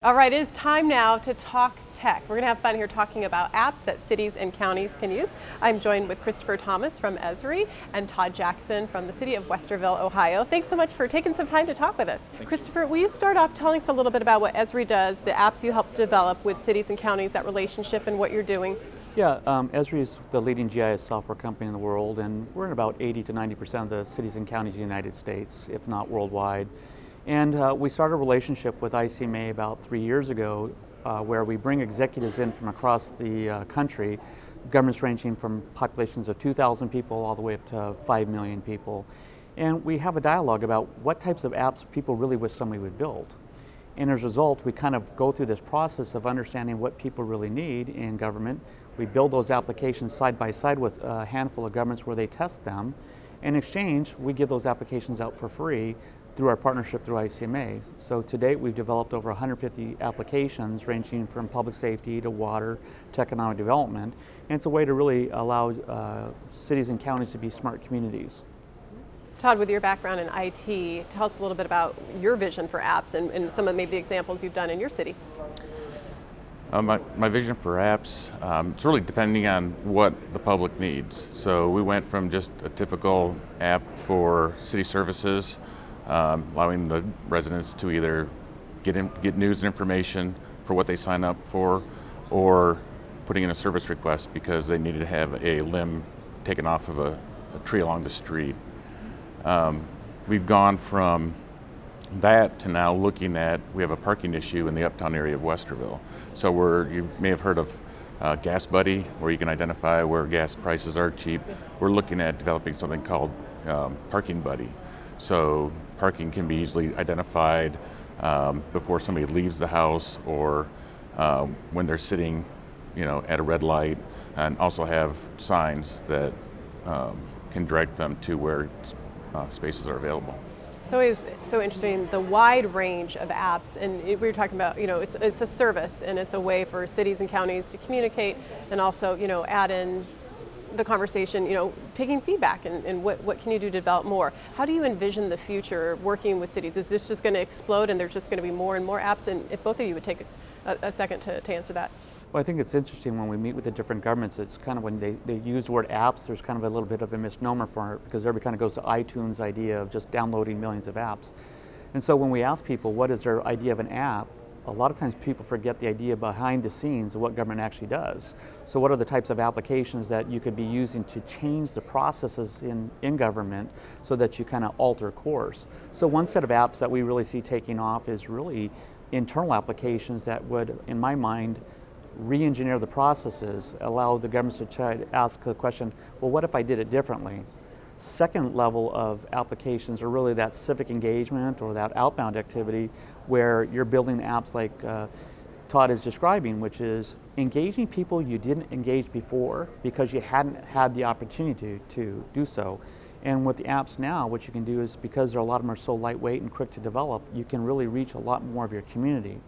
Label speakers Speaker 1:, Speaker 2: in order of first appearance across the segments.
Speaker 1: All right, it is time now to talk tech. We're going to have fun here talking about apps that cities and counties can use. I'm joined with Christopher Thomas from ESRI and Todd Jackson from the City of Westerville, Ohio. Thanks so much for taking some time to talk with us. Christopher, will you start off telling us a little bit about what ESRI does, the apps you help develop with cities and counties, that relationship and what you're doing?
Speaker 2: Yeah, ESRI is the leading GIS software company in the world, and we're in about 80 to 90% of the cities and counties in the United States, if not worldwide. And we started a relationship with ICMA about 3 years ago where we bring executives in from across the country, governments ranging from populations of 2,000 people all the way up to 5 million people. And we have a dialogue about what types of apps people really wish somebody would build. And as a result, we kind of go through this process of understanding what people really need in government. We build those applications side by side with a handful of governments where they test them. In exchange, we give those applications out for free through our partnership through ICMA. So to date, we've developed over 150 applications ranging from public safety to water to economic development. And it's a way to really allow cities and counties to be smart communities.
Speaker 1: Todd, with your background in IT, tell us a little bit about your vision for apps and some of maybe the examples you've done in your city.
Speaker 3: My vision for apps, it's really depending on what the public needs. So we went from just a typical app for city services, allowing the residents to either get news and information for what they sign up for, or putting in a service request because they needed to have a limb taken off of a tree along the street. We've gone from that to now looking at, we have a parking issue in the uptown area of Westerville. So you may have heard of Gas Buddy, where you can identify where gas prices are cheap. We're looking at developing something called Parking Buddy. So parking can be easily identified before somebody leaves the house or when they're sitting, at a red light, and also have signs that can direct them to where spaces are available.
Speaker 1: It's always so interesting, the wide range of apps, and we were talking about, it's a service and it's a way for cities and counties to communicate and also, add in the conversation, taking feedback and what can you do to develop more. How do you envision the future working with cities? Is this just going to explode and there's just going to be more and more apps? And if both of you would take a second to answer that.
Speaker 2: Well, I think it's interesting when we meet with the different governments, it's kind of when they use the word apps, there's kind of a little bit of a misnomer for it because everybody kind of goes to iTunes idea of just downloading millions of apps. And so when we ask people what is their idea of an app, a lot of times people forget the idea behind the scenes of what government actually does. So what are the types of applications that you could be using to change the processes in government so that you kind of alter course? So one set of apps that we really see taking off is really internal applications that would, in my mind, re-engineer the processes, allow the governments to try to ask the question, well, what if I did it differently? Second level of applications are really that civic engagement or that outbound activity where you're building apps like Todd is describing, which is engaging people you didn't engage before because you hadn't had the opportunity to do so. And with the apps now, what you can do is, because a lot of them are so lightweight and quick to develop, you can really reach a lot more of your community.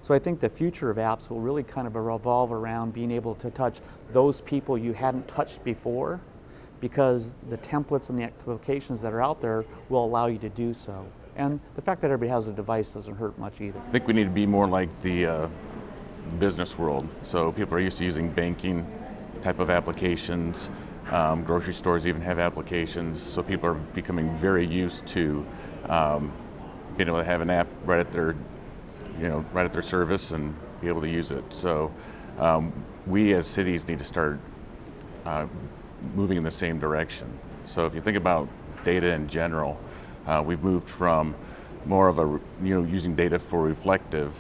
Speaker 2: So I think the future of apps will really kind of revolve around being able to touch those people you hadn't touched before, because the templates and the applications that are out there will allow you to do so. And the fact that everybody has a device doesn't hurt much either.
Speaker 3: I think we need to be more like the business world. So people are used to using banking type of applications. Grocery stores even have applications. So people are becoming very used to being able to have an app right at their service and be able to use it. So we as cities need to start moving in the same direction. So if you think about data in general, we've moved from more of using data for reflective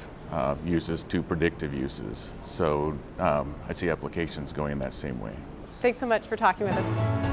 Speaker 3: uses to predictive uses. So I see applications going in that same way.
Speaker 1: Thanks so much for talking with us.